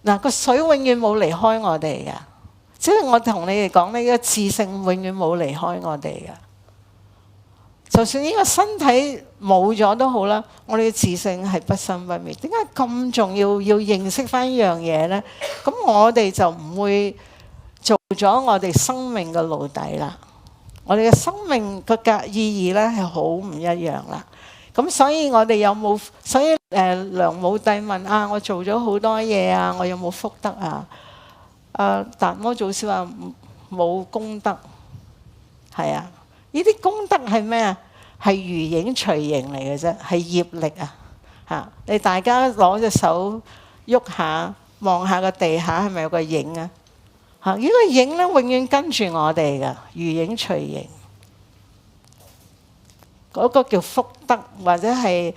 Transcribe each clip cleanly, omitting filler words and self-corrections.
嗱，個水永遠冇離開我哋㗎，即係我同你哋講呢個自性永遠冇離開我哋㗎。就算呢個身體冇咗都好啦，我哋嘅自性係不生不滅。點解咁重要要認識翻呢樣嘢呢？咁我哋就唔會做咗我哋生命嘅奴隸啦。我哋嘅生命個意義呢係好唔一樣啦。咁所以我哋有冇？所以梁武帝問啊，我做咗好多嘢啊，我有冇福德啊？達摩祖師話冇功德，係啊。呢啲功德係咩啊？係如影隨形嚟嘅啫，係業力啊！嚇，你大家攞隻手喐下，望下個地下係咪有個影啊？嚇，呢個影咧永遠跟住我哋噶，如影隨形。嗰個叫福德或者係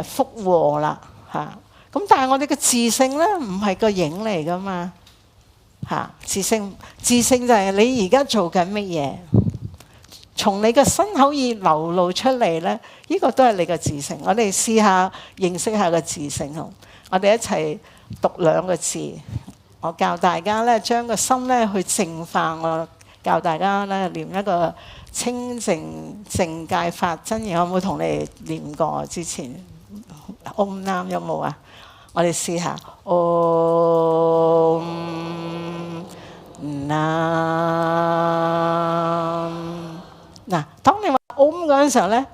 福禍啦嚇。咁但係我哋嘅自性咧唔係個影嚟噶嘛嚇。自性就係你而家做緊乜嘢？從你嘅身口意流露出嚟咧，呢個都係你嘅自性。我哋試下認識下個自性好，我哋一齊讀兩個字。我教大家咧，將個心咧去淨化。我教大家咧念一個清淨淨戒法真言。我有冇同你哋念過之前？Om Nam有冇啊？我哋試下 Om Nam。嗱，當你話 Om 嗰陣時候咧，呢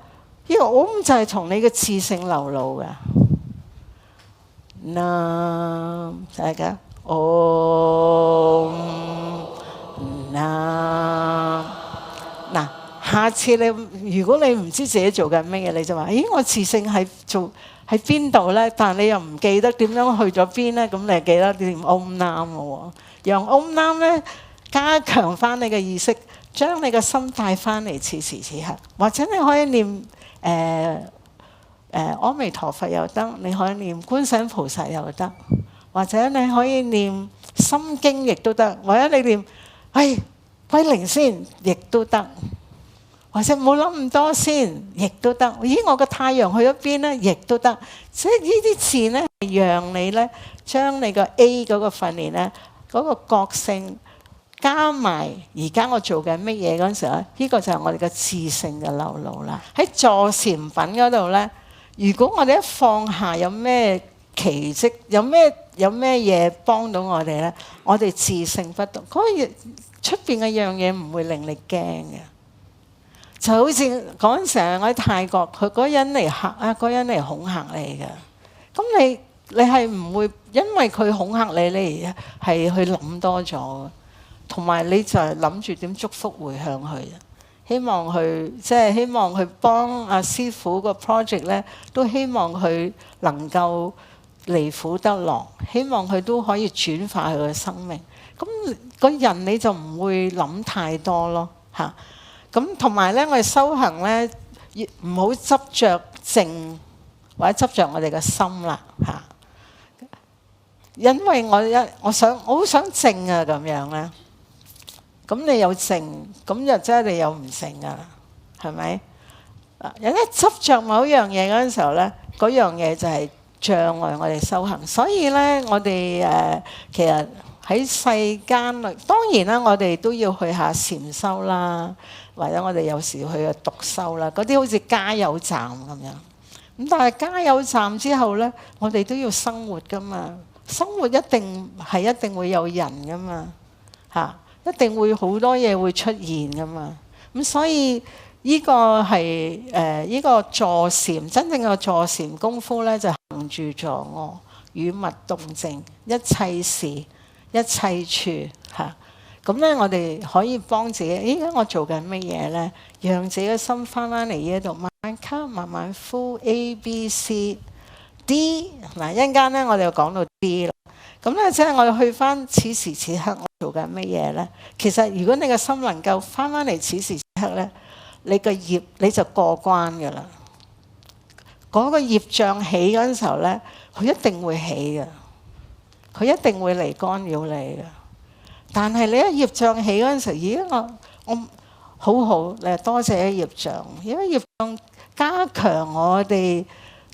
個 Om 就係從你嘅自性流露嘅。Nam， 大家 Om Nam。嗱，下次如果你唔知自己做緊乜嘢，你就話：咦，我自性係做喺邊度咧？但係你又唔記得點樣去咗邊咧？咁你記得念 Om Nam 喎，讓 Om Nam 咧加強翻你嘅意識。將你個心帶翻嚟，此時此刻，或者你可以念阿彌陀佛又得，你可以念觀世音菩薩又得，或者你可以念心經亦都得，或者你念歸零先亦都得，或者冇諗咁多先亦都得。咦，我個太陽去咗邊咧？亦都得。即係呢啲字咧，讓你咧將你個 A 嗰個訓練咧，嗰個覺性。加埋而家我做緊乜嘢嗰陣時咧，呢個就係我哋嘅自性嘅流露啦。喺助禪品嗰度咧，如果我哋一放下，有咩奇蹟，有咩嘢幫到我哋咧？我哋自性不動，嗰個出邊嘅樣嘢唔會令你驚嘅。就好似嗰陣時我喺泰國，佢嗰人嚟嚇啊，嗰人嚟恐嚇你嘅。咁你係唔會因為佢恐嚇你，你係去諗多咗。同埋你就係諗住點祝福回向佢，希望佢幫阿師傅個 project 咧，都希望佢能夠離苦得樂，希望佢都可以轉化佢嘅生命。咁個人你就唔會諗太多咯嚇。咁同埋咧，我哋修行咧，唔好執着靜或者執着我哋嘅心啦嚇。因為我好想靜啊咁樣咧。咁你有靜，咁就即係你有唔靜噶啦，係咪？有一執着某一樣嘢嗰陣時候咧，嗰樣嘢就係障礙我哋修行。所以咧，我哋其實喺世間裏，當然啦，我哋都要去下禪修啦，或者我哋有時去下獨修啦，嗰啲好似加油站咁樣。咁但係加油站之後咧，我哋都要生活噶嘛，生活一定會有人噶嘛，嚇。一定會好多嘢會出現噶嘛，咁所以呢個係呢個助禪，真正嘅助禪功夫咧，就行住坐臥，與物動靜，一切時一切處嚇。咁咧，我哋可以幫自己。依家我做緊乜嘢咧？讓自己嘅心翻嚟呢度，慢慢吸，慢慢呼。A B C D 嗱，一陣間咧，我哋就講到 D 啦。咁咧，即係我哋去翻此時此刻，我做緊乜嘢咧？其實如果你個心能夠翻嚟此時此刻咧，你個業你就過關㗎啦。嗰個業障起嗰陣時候咧，佢一定會起嘅，佢一定會嚟干擾你嘅。但係你一業障起嗰陣時候，咦？我好好誒，多謝業障，因為業障加強我哋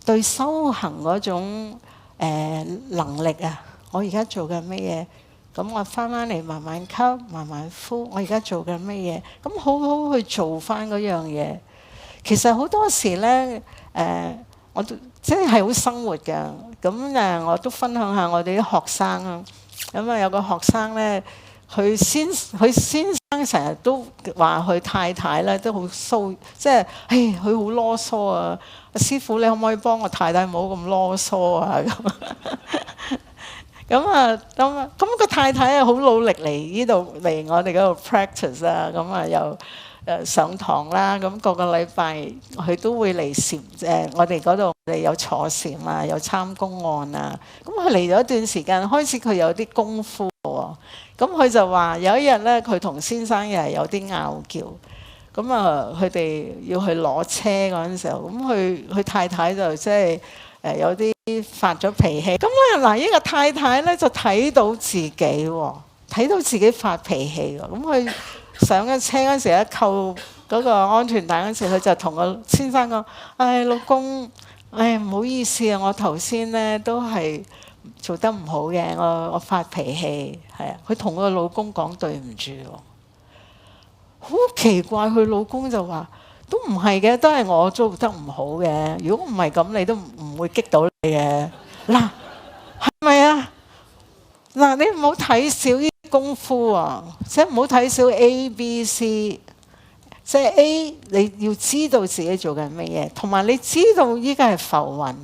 對修行嗰種能力啊。我而家做緊乜嘢？咁我翻嚟慢慢吸，慢慢呼。我而家做緊乜嘢？咁好好去做翻嗰樣嘢。其實好多時咧，我都即係好生活嘅。咁我都分享下我哋啲學生啊。咁有個學生咧，佢先生成日都話佢太太咧都好騷，即係佢好囉嗦啊！師傅，你可唔可以幫我太太唔好咁囉嗦啊？咁個太太啊好努力嚟呢度嚟我哋嗰度 practice 啊，又上堂啦，咁個禮拜佢都會嚟禪我哋嗰度，我哋有坐禪啊，有參公案啊。咁佢嚟咗一段時間，開始佢有啲功夫喎。咁佢就話有一日咧，佢同先生又係有啲拗撬。咁佢哋要去攞車嗰陣時候，咁佢太太就即係有啲發咗脾氣。咁咧嗱，呢個太太咧就睇到自己喎，睇到自己發脾氣喎。咁佢上咗車嗰陣時，一扣嗰個安全帶嗰陣時，佢就同個先生講：老公，唔好意思啊，我頭先咧都係做得唔好嘅，我發脾氣。係啊，佢同個老公講對唔住喎。好奇怪，佢老公就話：都唔係嘅，都係我做得唔好嘅。如果唔係咁，你都唔會激到你嘅。嗱，係咪啊？嗱，你唔好睇少呢啲功夫啊，即係唔好睇少 A、B、C。即係 A，你要知道自己做緊乜嘢，同埋你知道依家係浮雲。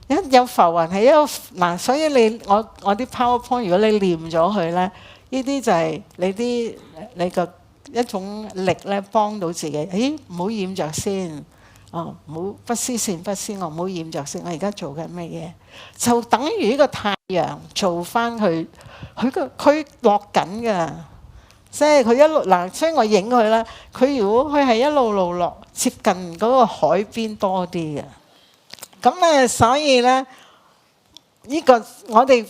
一有浮雲係一個嗱，所以我啲 PowerPoint，如果你念咗佢咧。呢啲就係你個一種力咧，幫到自己。唔好染着先，唔好不思善不思惡，唔好染着先。我而家做緊乜嘢？就等於呢個太陽做翻佢落緊㗎，即係佢一路嗱。所以我影佢啦。佢如果佢係一路落，接近嗰個海邊多啲嘅。咁所以咧，呢個我哋。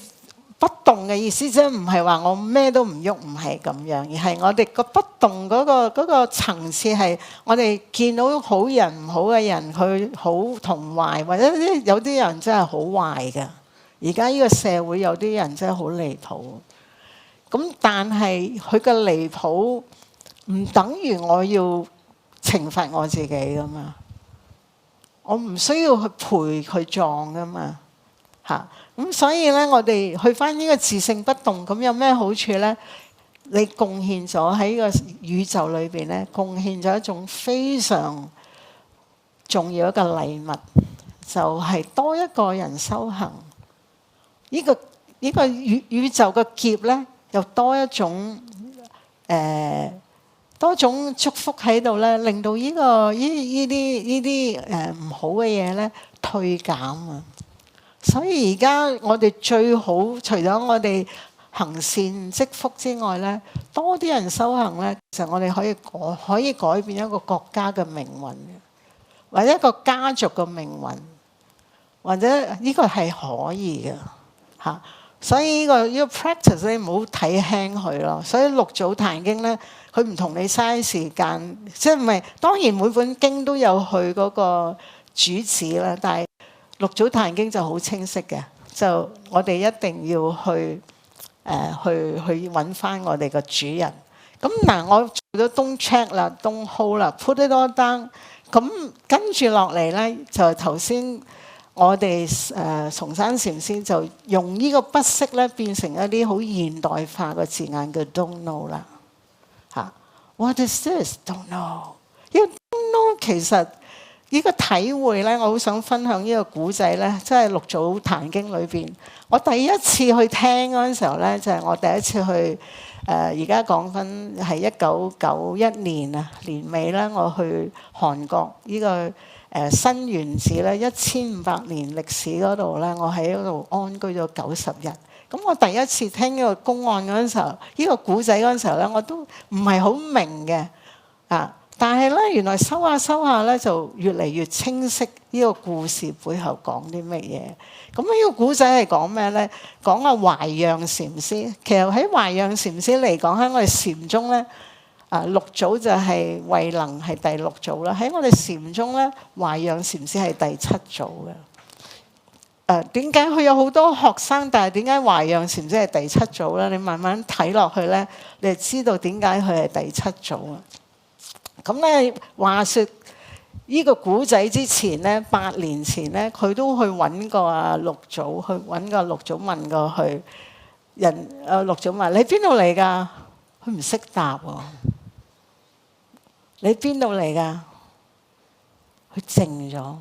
不動嘅意思即係唔係話我咩都唔喐，唔係咁樣，而係我哋個不動嗰個層次係我哋見到好人唔好嘅人，佢好同壞，或者有啲人真係好壞嘅。而家呢個社會有啲人真係好離譜。咁但係佢嘅離譜唔等於我要懲罰我自己噶嘛，我唔需要去陪佢撞噶嘛，嚇。咁所以咧，我哋去翻呢個自性不動，咁有咩好處咧？你貢獻咗喺個宇宙裏邊咧，貢獻咗一種非常重要一個禮物，就係多一個人修行。呢個宇宙嘅劫咧，又多一種多種祝福喺度咧，令到呢啲唔好嘅嘢咧退減啊！所以而家我哋最好，除咗我哋行善積福之外咧，多啲人修行咧，其實我哋可以改變一個國家嘅命運，或者一個家族嘅命運，或者呢個係可以嘅嚇。所以呢個 practice 你唔好睇輕佢咯。所以六祖壇經咧，佢唔同你嘥時間，即係唔係？當然每本經都有佢嗰個主旨啦，但係六祖壇經就好清晰嘅，就我哋一定要去揾翻我哋個主人。咁嗱，我做咗 don't check 啦 ，don't hold 啦 ，put it all down。咁跟住落嚟咧，就係頭先我哋崇山禪師就用呢個不識咧，變成一啲好現代化嘅字眼叫 don't know 啦。嚇 ，what is this？don't know。因為 don't know 其實呢個體會咧，我好想分享呢個古仔咧，即係六祖壇經裏邊。我第一次去聽嗰陣時候咧，就係我第一次去而家講翻係1991年啊，年尾咧，我去韓國呢個新園寺咧，1500年歷史嗰度咧，我喺嗰度安居咗90日。咁我第一次聽呢個公案嗰陣時候，呢個古仔嗰陣時候咧，我都唔係好明嘅啊。但係咧，原來收下咧，就越嚟越清晰呢個故事背後講啲乜嘢。咁呢個古仔係講咩咧？講懷讓禪師。其實喺懷讓禪師嚟講，喺我哋禪宗咧，六祖就係慧能係第六祖啦。喺我哋禪宗咧，懷讓禪師係第7祖嘅。點解佢有好多學生，但係點解華陽禪師係第七組咧？你慢慢睇落去咧，你就知道點解佢係第七組啊。咁咧話説呢個古仔之前咧，8年前咧，佢都去揾過阿六祖，去揾個六祖問過佢六祖問：你邊度嚟㗎？佢唔識答喎。你邊度嚟㗎？佢靜咗。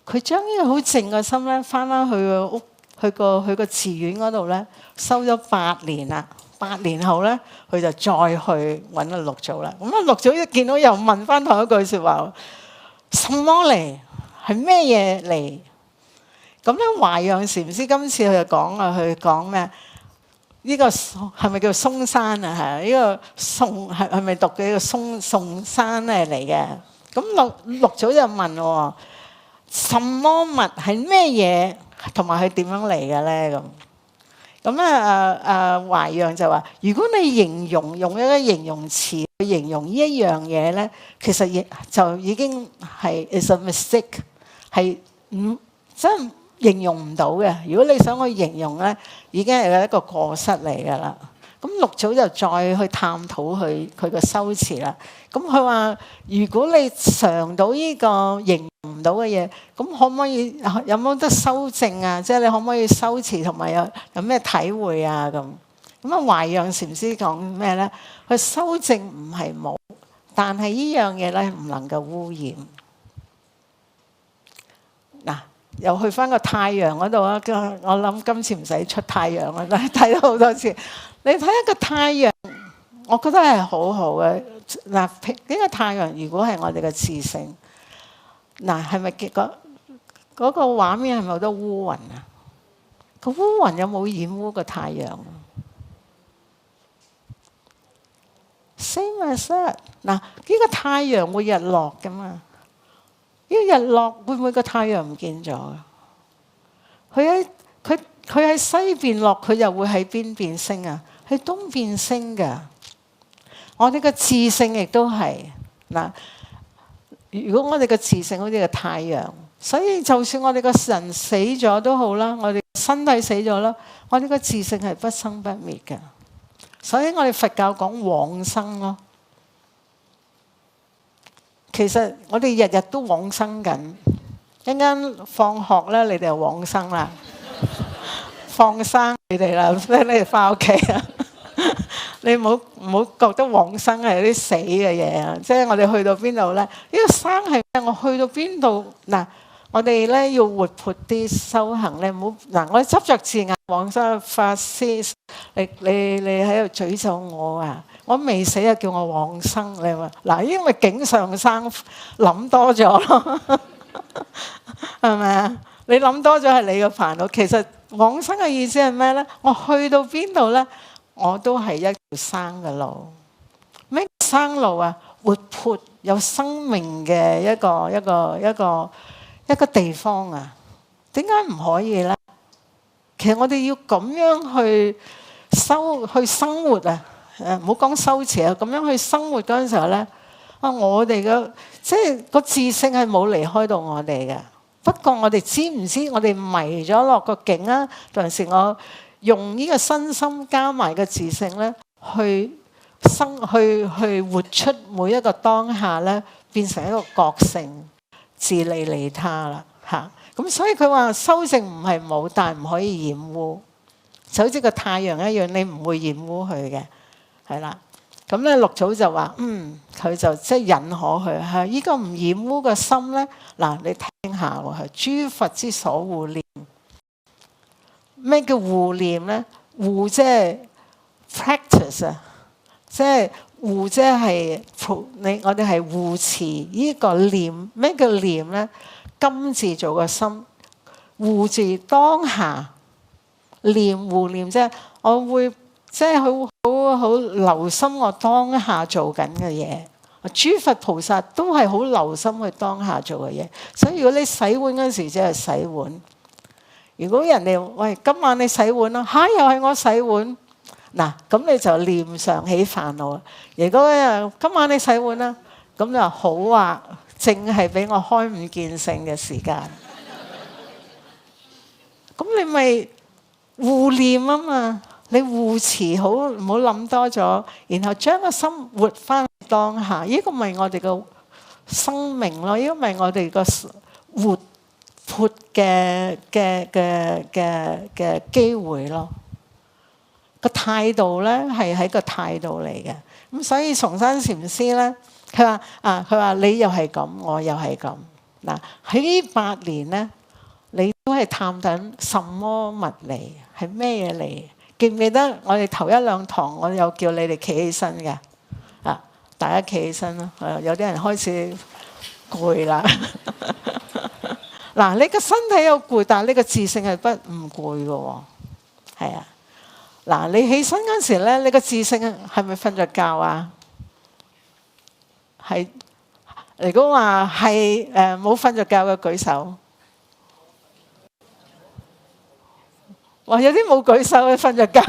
佢將呢個好靜嘅心咧，翻去個屋，去個寺院嗰度咧，收咗8年啦。8年後咧，佢就再去揾阿六祖啦。咁啊，六祖一見到又問翻同一句説話：什麼嚟？係咩嘢嚟？咁咧，華陽禪師今次佢就講啊，佢講咩？呢個係咪叫嵩山啊？係呢個嵩係咪讀嘅呢個嵩山咧嚟嘅？咁六祖就問喎：什麼物係咩嘢？同埋佢點樣嚟嘅咧？咁咧華陽就話：如果你用一個形容詞去形容呢一樣嘢咧，其實就已經係 is a mistake， 係真係形容唔到嘅。如果你想去形容咧，已經係一個過失嚟㗎啦。咁六祖就再去探討佢個修辭啦。咁佢話：如果你嘗到呢個形容唔到嘅嘢，咁可唔可以有冇得修正啊？即係你可唔可以修辭同埋有咩體會啊？咁啊，華陽禪師講咩咧？佢修正唔係冇，但係呢樣嘢咧唔能夠污染。嗱，又去翻個太陽嗰度啊！我諗今次唔使出太陽啦，睇咗好多次。你睇一個太陽，我覺得係好好嘅。嗱，呢個太陽如果係我哋嘅自性，嗱係咪嗰個畫面係咪好多烏雲啊？個烏雲有冇染污個太陽？Same as that。嗱，呢個太陽會日落㗎嘛？呢個日落會唔會個太陽唔見咗啊？佢喺西邊落，佢又會喺邊邊升啊？喺東邊升㗎。我哋嘅自性亦都係嗱。如果我哋嘅自性好似個太陽，所以就算我哋個人死咗都好啦，我哋身體死咗啦，我哋個自性係不生不滅嘅。所以我哋佛教講往生咯。其實我哋日日都往生緊。一陣間放學咧，你哋就往生啦。放生你哋啦，你哋翻屋企啦。你唔好覺得往生係啲死嘅嘢啊！即係我哋去到邊度咧？呢個生係咩？我去到邊度嗱？我哋咧要活潑啲修行咧，唔好嗱。我執着字眼往生法師，你喺度詛咒我啊！我未死啊，叫我往生你話嗱？因為境上生諗多咗咯，係咪啊？你諗多咗係你嘅煩惱。其實往生嘅意思係咩咧？我去到邊度咧？我都係一條生嘅路。咩生路啊？活潑有生命嘅一個地方啊？點解唔可以咧？其實我哋要咁樣去生活啊！唔好講修持啊，咁樣去生活嗰陣時候咧，我哋嘅即係個自性係冇離開到我哋嘅。不過我哋知唔知我哋迷咗落個境啊？有陣時我用呢個身心加埋個自性咧，去活出每一個當下咧，變成一個覺性，自利利他啦嚇。咁所以佢話修正唔係冇，但係唔可以染污，就好似個太陽一樣，你唔會染污佢嘅，係啦。咁咧六祖就話佢就即係認可佢係呢個唔染污嘅心咧。嗱，你聽下喎，係諸佛之所護念。咩叫護念咧？護即係 practice 啊，即係護即係我哋係護持呢個念。咩叫念咧？金字做個心，護字當下念護念，即係我會即係好留心我當下做緊嘅嘢。諸佛菩薩都係好留心去當下做嘅嘢。所以如果你洗碗嗰時，即係洗碗。如果人哋喂今晚你洗碗啦，又係我洗碗，嗱咁你就念上起煩惱啦。如果今晚你洗碗啦，咁就好啊，淨係俾我開悟見性嘅時間。咁你咪互念啊嘛，你互持好，唔好諗多咗，然後將個心活翻當下，呢個咪我哋嘅生命咯，呢個咪我哋個活潑嘅機會咯。個態度咧係喺個態度嚟嘅。咁所以崇山禪師咧，佢話你又係咁，我又係咁。嗱，喺呢8年咧，你都係探緊什麼物嚟，係咩嘢嚟？記唔記得我哋頭1、2堂我有叫你哋企起身嘅？大家企起身啦。有啲人開始攰啦。嗱，你個身體有攰，但係你個自性係唔攰嘅喎。係啊。嗱，你起身嗰時咧，你個自性係咪瞓着覺啊？係。如果話係冇瞓着覺嘅舉手。哇！有啲冇舉手嘅瞓着覺。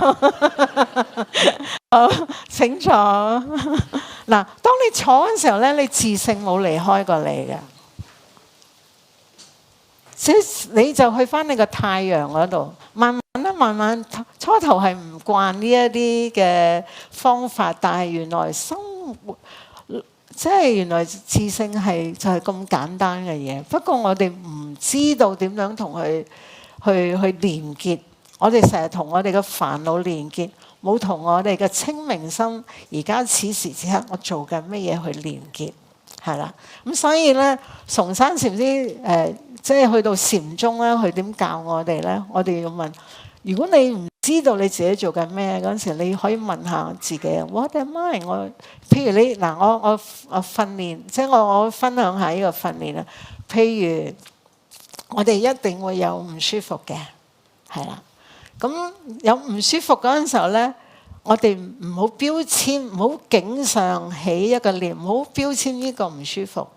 好，請坐。嗱，當你坐嘅時候咧，你自性冇離開過你嘅，即你就去翻你個太陽嗰度，慢慢初頭係唔慣呢一啲嘅方法，但係原來生活即係原來自性係就係咁簡單嘅嘢。不過我哋唔知道點樣同佢去連結。我哋成日同我哋嘅煩惱連結，冇同我哋嘅清明心而家此時此刻我做緊乜嘢去連結，係啦。咁所以咧，崇山禪師即係去到禪宗咧，佢點教我哋咧？我哋要問：如果你唔知道你自己做緊咩嗰陣時，你可以問下自己 What am I？ 譬如你嗱，我訓練，即係我分享下呢個訓練啦。譬如我哋一定會有唔舒服嘅，係啦。咁有唔舒服嗰陣時候咧，我哋唔好標籤，唔好景上起一個念，唔好標籤呢個唔舒服。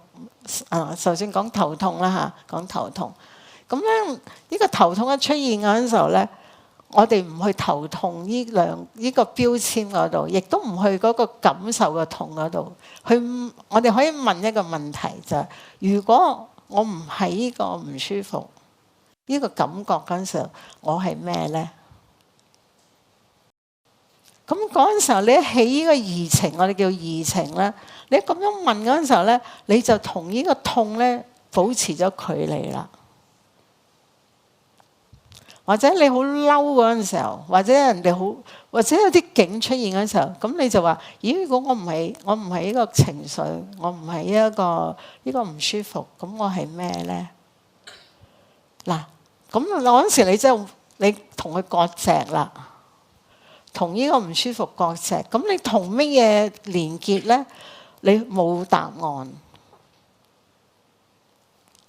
就算講頭痛啦嚇，講頭痛。咁咧，呢個頭痛一出現嗰陣時候咧，我哋唔去頭痛呢個標籤嗰度，亦都唔去嗰個感受嘅痛嗰度。我哋可以問一個問題就係：如果我唔係呢個唔舒服，呢個感覺嗰陣時候，我係咩咧？咁嗰陣時候，你一起呢個移情，我哋叫移情咧。你咁樣問嗰陣時候咧，你就同呢個痛咧保持咗距離啦。或者你好嬲嗰陣時候，或者人哋好，或者有啲景出現嗰陣時候，咁你就話：咦？如果我唔係呢個情緒，我唔係呢個唔舒服，咁我係咩咧？嗱，咁嗰陣時你同佢割席啦。同呢個唔舒服割席，咁你同乜嘢連結咧？你冇答案，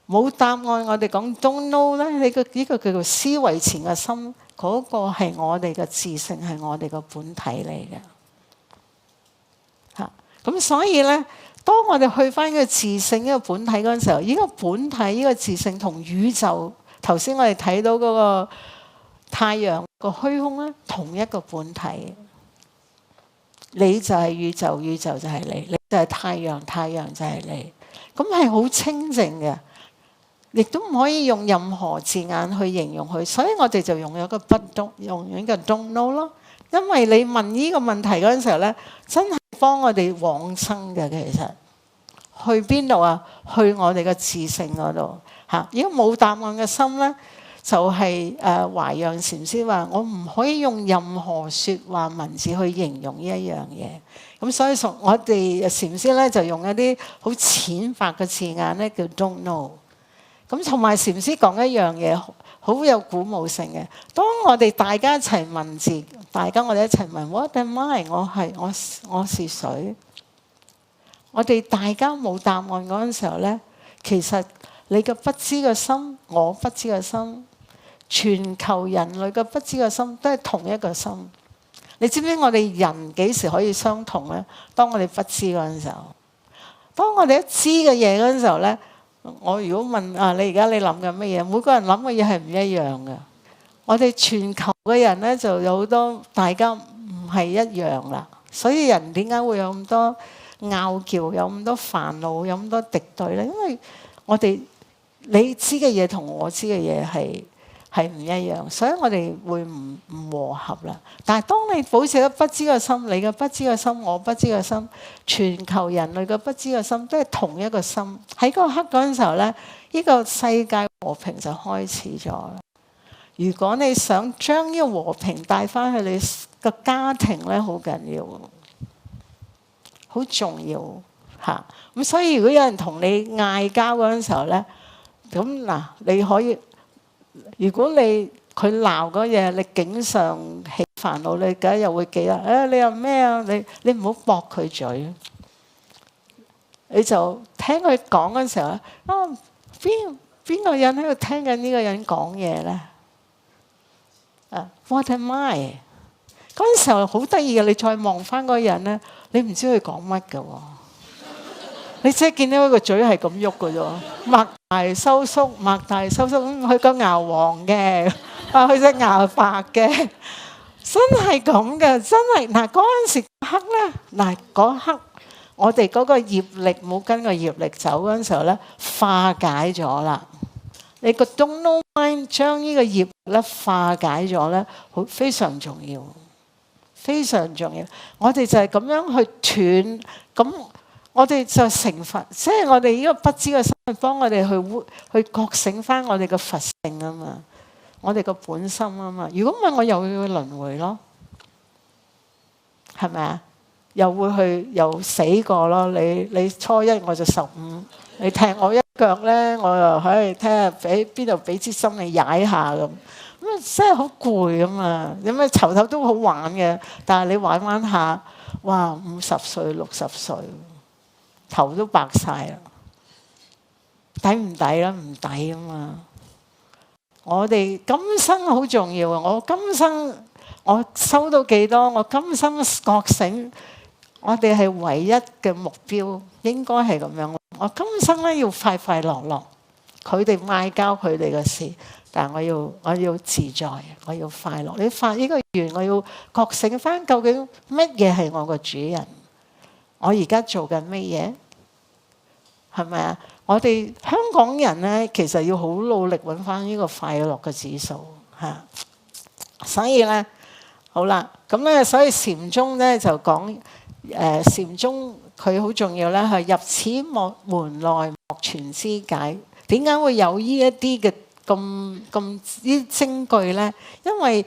冇答案。我哋講 don't know 咧，呢個叫做思維前嘅心，嗰個係我哋嘅自性，係我哋嘅本體嚟嘅。嚇，咁所以咧，當我哋去翻呢個自性呢個本體嗰陣時候，呢個本體呢個自性同宇宙，頭先我哋睇到嗰個太陽個虛空咧，同一個本體，你就係宇宙，宇宙就係你，你就係太陽，太陽就係你，咁係好清淨嘅，亦都唔可以用任何字眼去形容佢，所以我哋就用咗個不懂，用一個 don't know 咯。因為你問呢個問題嗰陣時候咧，真係幫我哋往生嘅。其實去邊度啊？去我哋嘅自性嗰度嚇。如果冇答案嘅心咧，就係懷讓禪師話：我唔可以用任何説話文字去形容呢一樣嘢。咁所以我哋禪師咧就用一啲好淺白嘅字眼咧，叫 don't know。咁同埋禪師講一樣嘢，好有鼓舞性嘅。當我哋大家一齊問字，我哋一齊問 What am I？ 我是誰？我哋大家冇答案嗰陣時候咧，其實你嘅不知嘅心，我不知嘅心。全球人類嘅不知嘅心都係同一個心。你知唔知我哋人幾時可以相同咧？當我哋不知嗰陣時候，當我哋一知嘅嘢嗰陣時候咧，我如果問你而家你諗緊乜嘢？每個人諗嘅嘢係唔一樣嘅。我哋全球嘅人咧就有好多大家唔係一樣啦。所以人點解會有咁多拗撬，有咁多煩惱，有咁多敵對咧？因為我哋你知嘅嘢同我知嘅嘢係唔一樣，所以我哋會唔和合啦。但係當你保持咗不知嘅心，你嘅不知嘅心，我不知嘅心，全球人類嘅不知嘅心，都係同一個心。喺嗰個刻嗰陣時候咧，呢個世界和平就開始咗啦。如果你想將呢個和平帶翻去你個家庭咧，好緊要，好重要嚇。咁所以如果有人同你嗌交嗰陣時候咧，咁嗱，你可以。如果佢鬧嗰嘢，你經常起煩惱，你梗係又會記得，你又咩啊？你唔好駁佢嘴，你就聽佢講嗰時候咧，邊個人喺度聽緊呢個人講嘢咧？What am I？ 嗰陣時候好得意嘅，你再望翻嗰個人咧，你唔知佢講乜嘅喎。你只係見到佢個嘴係咁喐嘅啫，擘大收縮，擘大收縮。佢個牙黃嘅，佢隻牙白嘅，真係咁嘅，真係嗱嗰陣時刻咧，嗱嗰刻我哋嗰個業力冇跟個業力走嗰陣時候咧，化解咗啦。你個 don't know mind 將呢個業咧化解咗咧，非常重要，非常重要。我哋就係咁樣去斷咁。我哋就成佛，即係我哋呢個不知嘅心去幫我哋去覺醒翻我哋嘅佛性啊嘛，我哋個本心啊嘛。如果唔係，我又要輪迴咯，係咪啊？又會去又死過咯。你初一我就15，你踢我一腳咧，我又睇下俾邊度俾支針你踩下咁，咁真係好攰啊嘛。有咩頭頭都好玩嘅，但係你玩玩下，哇，50歲60歲。頭都白晒啦，抵唔抵啦？唔抵啊嘛！我哋今生好重要啊！我今生我收到幾多？我今生覺醒，我哋係唯一嘅目標，應該係咁樣。我今生咧要快快樂樂，佢哋嗌交佢哋嘅事，但係我要自在，我要快樂。你發呢個願，我要覺醒翻，究竟乜嘢係我個主人？我而家做緊乜嘢？係咪啊？我哋香港人咧，其實要好努力揾翻呢個快樂嘅指數嚇。所以咧，好啦，咁咧，所以禪宗咧就講禪宗佢好重要咧，係入此門內莫傳之解。點解會有呢一啲嘅咁啲證據咧？因為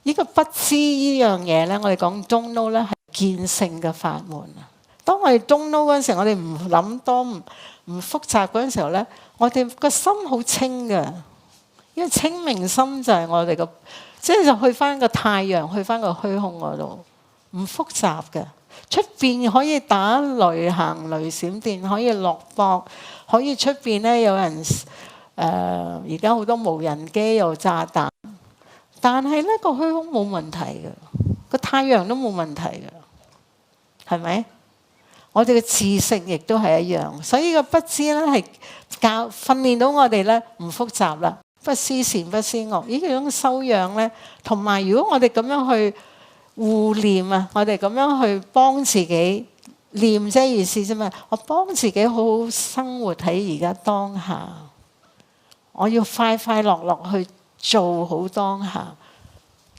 呢個不知呢樣嘢咧，我哋講 don't know 咧係見性嘅法門啊。當我哋 don't know 嗰陣時，我哋唔諗多唔複雜嗰陣時候咧，我哋個心好清嘅，因為清明心就係我哋個，即係就去翻個太陽，去翻個虛空嗰度，唔複雜嘅。出邊可以打雷行雷閃電，可以落雹，可以出邊咧有人而家好多無人機有炸彈，但係咧個虛空冇問題嘅，個太陽都冇問題嘅，係咪？我哋嘅自性亦都係一樣，所以個不知咧係訓練到我哋咧唔複雜啦，不思善不思惡呢種修養咧，同埋如果我哋咁樣去互念啊，我哋咁樣去幫自己念啫意思啫嘛，我幫自己好好生活喺而家當下，我要快快樂樂去做好當下。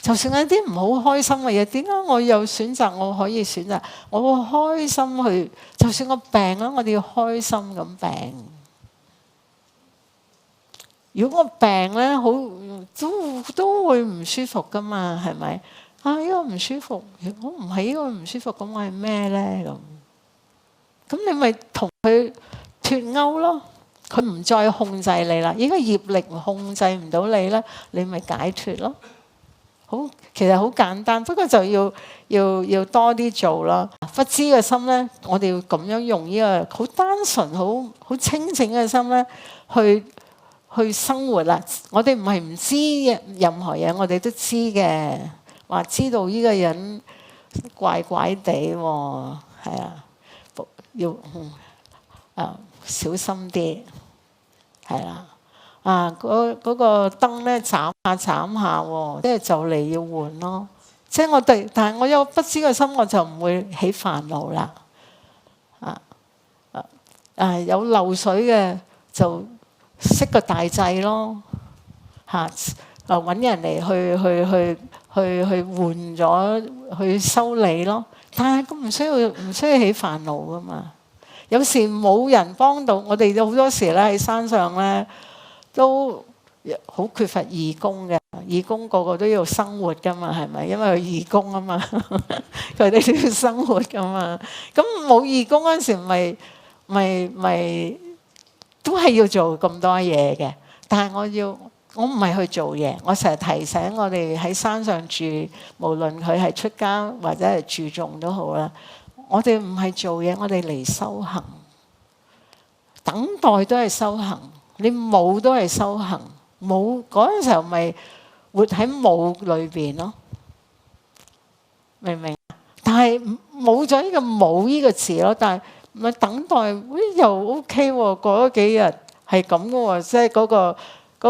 就算有啲唔好開心嘅嘢，點解我有選擇？我可以選擇，我會開心去。就算我病啦，我哋要開心咁病。如果我病咧，好都會唔舒服噶嘛，係咪？呢個唔舒服，我唔係呢個唔舒服，咁我係咩咧？咁你咪同佢脫鈎咯。佢唔再控制你啦，呢個業力控制唔到你咧，你咪解脫咯。其實好簡單，不過就要多啲做咯。不知嘅心咧，我哋要咁樣用呢個好單純、好清淨嘅心咧，去生活啦。我哋唔係唔知任何嘢，我哋都知嘅。話知道呢個人怪怪地喎，係啊，要小心啲，係啦。嗰個燈咧斬下喎，即係就嚟要換咯。即係我哋，但係我有不知嘅心，我就唔會起煩惱啦。有漏水嘅就熄個大掣咯。揾人嚟去換咗去修理咯。但係咁唔需要起煩惱噶嘛。有時冇人幫到我哋，好多時咧喺山上咧都好缺乏義工嘅。義工個個都要生活噶嘛，係咪？因為佢義工啊嘛，佢哋都要生活噶嘛。咁冇義工嗰陣時，咪都係要做咁多嘢嘅。但係我唔係去做嘢，我成日提醒我哋喺山上住，無論佢係出家或者係住眾都好啦。我哋唔係做嘢，我哋嚟修行。等待都係修行，你冇都係修行。冇嗰陣時候咪活喺冇裏邊咯，明唔明？但係冇咗呢個冇呢個詞咯，但係咪等待又 OK 喎？過咗幾日係咁嘅喎，即係嗰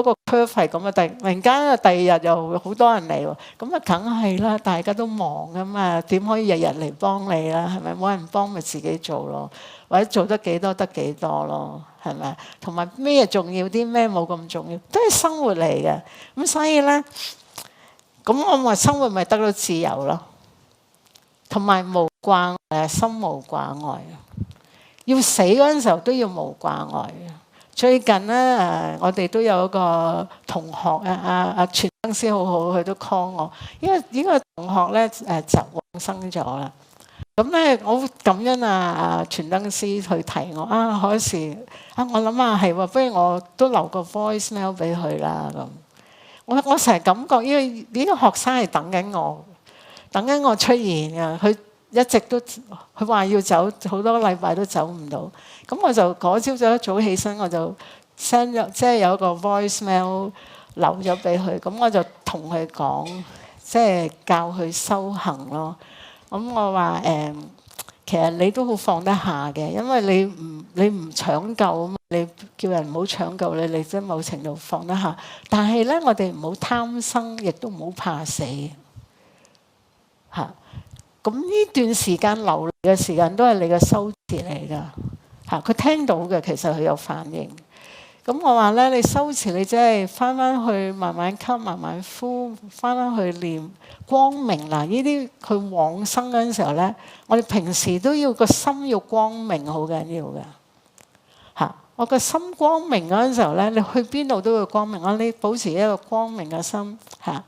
個 curve 係咁啊！突然間第二日又好多人嚟喎，咁啊梗係啦，大家都忙噶嘛，點可以日日嚟幫你啦？係咪？冇人幫咪自己做咯，或者做得幾多得幾多咯，係咪？同埋咩重要啲，咩冇咁重要，都係生活嚟嘅。咁所以咧，咁我話生活咪得到自由咯，同埋無掛礙，心無掛礙。要死嗰陣時候都要無掛礙。最近咧我哋都有一個同學阿傳燈師好好，佢都 call 我，因為呢個同學咧就往生咗啦。咁咧我好感恩傳燈師去提我嗰時我諗下係喎，不如我都留個 voice mail 俾佢啦咁。我成日感覺，因為呢個學生係等緊我出現啊，佢一直都佢話要走，好多禮拜都走唔到。咁我就嗰朝早一早起身，我就 send 咗，即係有一個 voice mail 留咗俾佢。咁我就同佢講，即係教佢修行咯。咁我話其實你都好放得下嘅，因為你唔搶救啊嘛，你叫人唔好搶救你真某程度放得下。但係咧，我哋唔好貪生，亦都唔好怕死嚇。咁呢段時間流離嘅時間都係你嘅修持嚟㗎嚇。佢聽到嘅，其實佢有反應。咁我話咧，你修持你即係翻去慢慢吸，慢慢呼，翻去念光明嗱。呢啲佢往生嗰陣時候咧，我哋平時都要個心要光明，好緊要㗎嚇。我個心光明嗰陣時候咧，你去邊度都會光明。你保持一個光明嘅心嚇。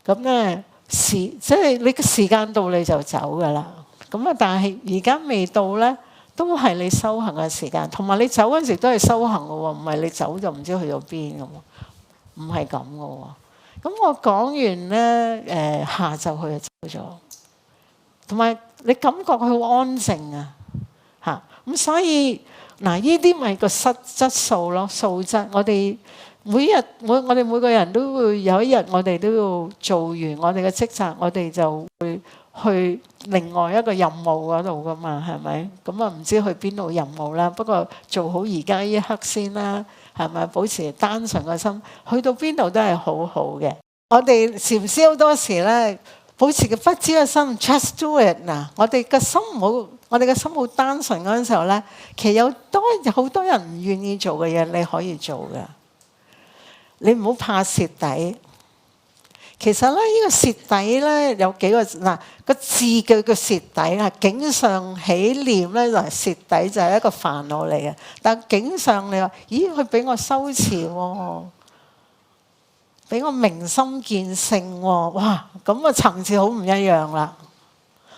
咁咧即係你嘅時間到你就走㗎啦。咁啊，但係而家未到咧。都係你修行嘅時間，同埋你走嗰陣時都係修行嘅喎，唔係你走就唔知去到邊嘅喎，唔係咁嘅喎。咁我講完咧，下晝佢就走咗，同埋你感覺佢好安靜啊，嚇咁所以嗱，呢啲咪個質素咯，素質。我哋每個人都會有一日，我哋都要做完我哋嘅職責，我哋就會去另外一個任務嗰度噶嘛，係咪？咁啊唔知去邊度任務啦。不過做好而家呢一刻先啦，係咪？保持單純嘅心，去到邊度都係好好嘅。我哋禪師好多時咧，保持個不知嘅心 ，just do it 嗱。我哋嘅心好單純嗰陣時候咧，其實有好多人唔願意做嘅嘢，你可以做嘅。你唔好怕蝕底。其實咧，呢個蝕底咧有幾個嗱個字句嘅蝕底啊，境上起念咧就係蝕底，就係一個煩惱嚟嘅。但境上你話，咦佢俾我修持喎，俾我明心見性喎，哇咁個層次好唔一樣啦。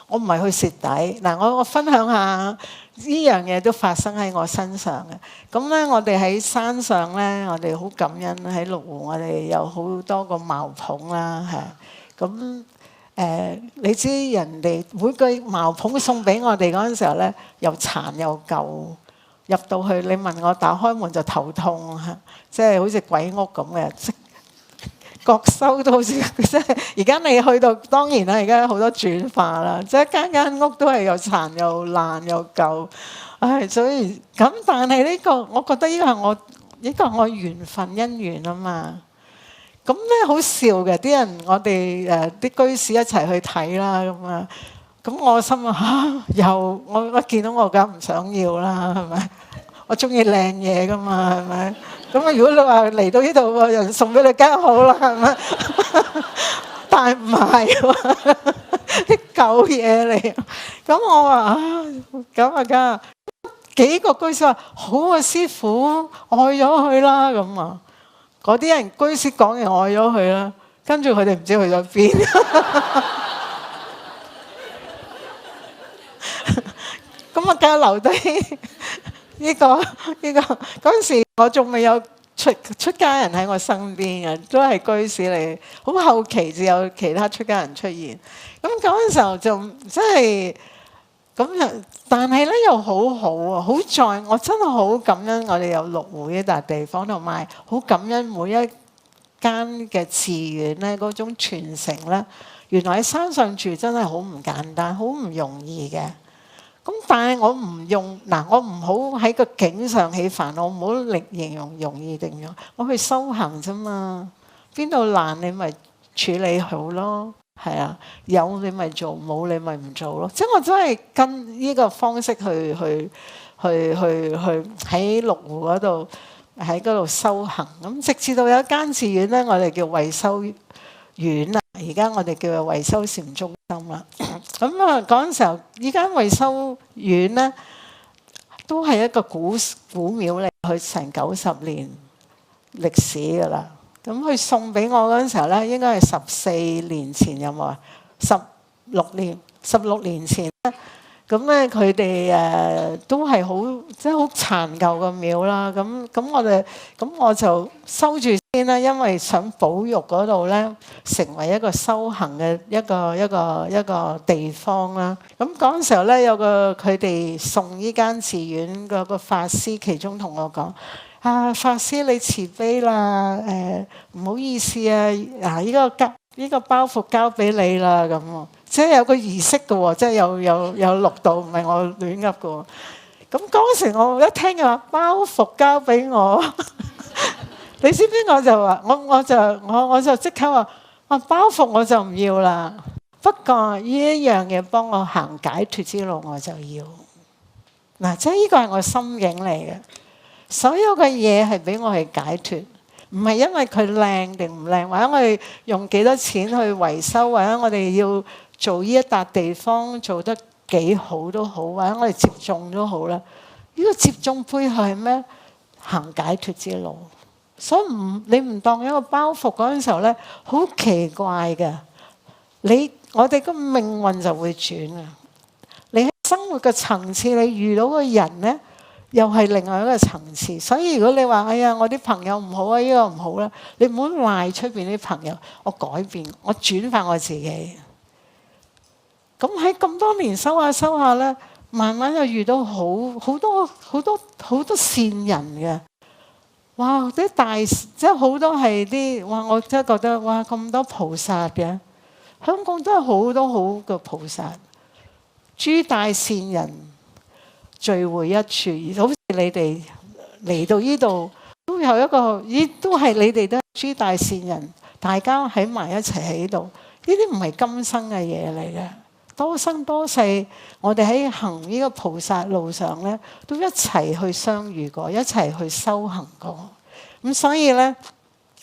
我唔係去蝕底嗱，我分享下呢樣嘢都發生喺我身上嘅。咁咧，我哋喺山上咧，我哋好感恩喺鹿湖，我哋有好多個茅棚啦，係咁你知人哋每個茅棚送俾我哋嗰陣時候咧，又殘又舊，入到去你問我打開門就頭痛嚇，即係好似鬼屋咁嘅。各修都好似即係而家你去到，當然啦，而家好多轉化啦，即係間屋都係又殘又爛又舊，所以咁，但係呢個我覺得呢個係我緣分因緣啊嘛。咁咧好笑嘅，啲人我哋啲居士一齊去睇啦咁啊，咁我心又我見到我梗唔想要啦，係咪？我中意靚嘢噶嘛，係咪？咁啊，如果你話嚟到呢度有人送俾你，梗係好啦，係咪？但係唔係喎，啲舊嘢嚟。咁我話啊，咁啊家幾個居士話好啊，師傅愛咗佢啦。咁啊，嗰啲人居士講完愛咗佢啦，跟住佢哋唔知去咗邊。咁啊，梗係留低呢個嗰陣時，我仲未有出家人喺我身邊嘅，都係居士嚟。好後期至有其他出家人出現。咁嗰陣時候就真係咁又，但係咧又好好啊！好在我真係好感恩，我哋有鹿湖呢笪地方，同埋好感恩每一間嘅寺院咧嗰種傳承咧。原來喺山上住真係好唔簡單，好唔容易嘅。咁但係我唔用嗱，我唔好喺個境上起煩惱，我唔好力形容容易定樣，我去修行啫嘛。邊度難你咪處理好咯，係啊，有你咪做，冇你咪唔做咯。即係我真係跟呢個方式去喺鹿湖嗰度喺嗰度修行。咁直至到有一間寺院咧，我哋叫惠修院啊，而家我哋叫做惠修禪中心啦。咁啊嗰陣時候，依間惠修院咧都係一個古廟嚟，佢成90年歷史噶啦。咁佢送俾我嗰陣時候咧，應該係14年前，有冇啊？16年前咧。咁咧佢哋都係好即係好殘舊嘅廟啦。咁我就收住先啦，因為想保育嗰度咧成為一個修行嘅一個地方啦。咁嗰陣時候咧，有個佢哋送呢間寺院嗰個法師，其中同我講：啊，法師你慈悲啦，唔好意思啊，呢個包袱交俾你啦咁。即係有個儀式嘅喎，即係有錄到，唔係我亂噏嘅喎。咁嗰時我一聽佢話包袱交俾我，你知唔知我就話我就即刻話包袱我就唔要啦。不過呢一樣嘢幫我行解脫之路我就要。嗱，即係呢個係我心境嚟嘅。所有嘅嘢係俾我去解脫，唔係因為佢靚定唔靚，或者我哋用幾多錢去維修，或者我哋要做呢一笪地方做得幾好都好，或者我哋接種都好啦。呢個接種背後係咩？行解脫之路。所以你唔當一個包袱嗰陣時候咧，好奇怪嘅。我哋個命運就會轉啊！你喺生活嘅層次，你遇到嘅人咧，又係另外一個層次。所以如果你話哎呀，我啲朋友唔好啊，呢個唔好啦，你唔好賴出邊啲朋友。我改變，我轉化我自己。咁喺咁多年修下咧，慢慢又遇到好多善人嘅。哇！啲大即係好多係啲哇，我真係覺得哇，咁多菩薩嘅。香港真係好多好嘅菩薩，諸大善人聚會一處，好似你哋嚟到呢度都有一個，都係你哋都係諸大善人，大家喺埋一齊喺度。呢啲唔係今生嘅嘢嚟嘅。多生多世，我哋喺行呢個菩薩路上咧，都一齊去相遇過，一齊去修行過。咁所以咧，